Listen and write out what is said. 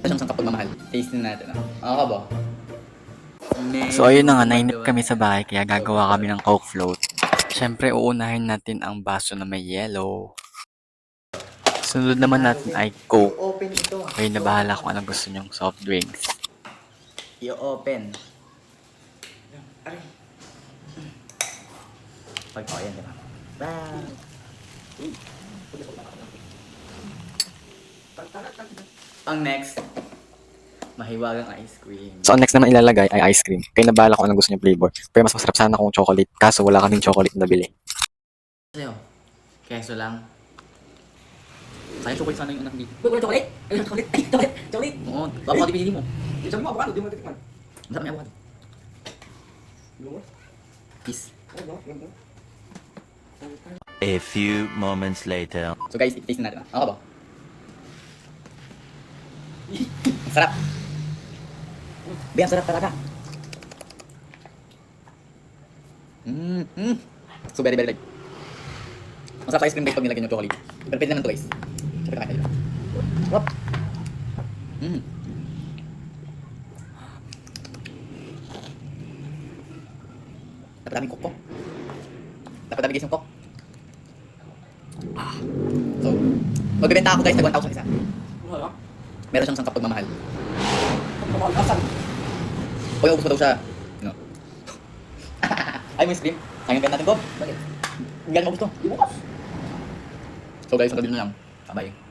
Siyang sangkap pagmamahal. Tasting natin. Ako ka ba? So ayun na nga, nainip kami sa bahay kaya gagawa kami ng Coke float. Siyempre uunahin natin ang baso na may yellow. Sunod naman natin ay Coke. I-open ito. Kayo na bahala kung anong gusto nyong soft drinks. I-open. Aray. Pag yan, di ba? Bang! Ang next, mahiwagang ice cream. So ang next naman ilalagay ay ice cream. Kayo na bahala kung anong gusto nyong flavor. Pero mas masarap sana kung chocolate. Kaso wala kaming chocolate na bili. Sa'yo, keso lang. Sayang chocolate sana yung anak dito. Wala chocolate? Ay, chocolate! Ay, chocolate! Chocolate! Oo, avocado pinili mo. Sabi mo avocado, di mo natitikman. Masarap may avocado. Lumos? Peace. Ano, ganda. A few moments later. So guys, i-taste natin. Ako ba? Ang sarap. Ang sarap talaga. So very like. Masarap sa ice cream guys pag nilagyan yung chocolate. Pero pwede naman to guys. Siyempre kakain tayo. Wop. Dapat daming coke po. Dapat dami guys yung coke. So, magbibenta ako guys, tag 1,000 isa. Wala. Meron siyang sangkap pagmamahal. Asan? Uy, ubus mo daw siya. No. Ay, may stream. Sayang natin, Bob. Bakit? Galing maubos to. Di bukas. So guys, hanggang dito na lang. Bye-bye.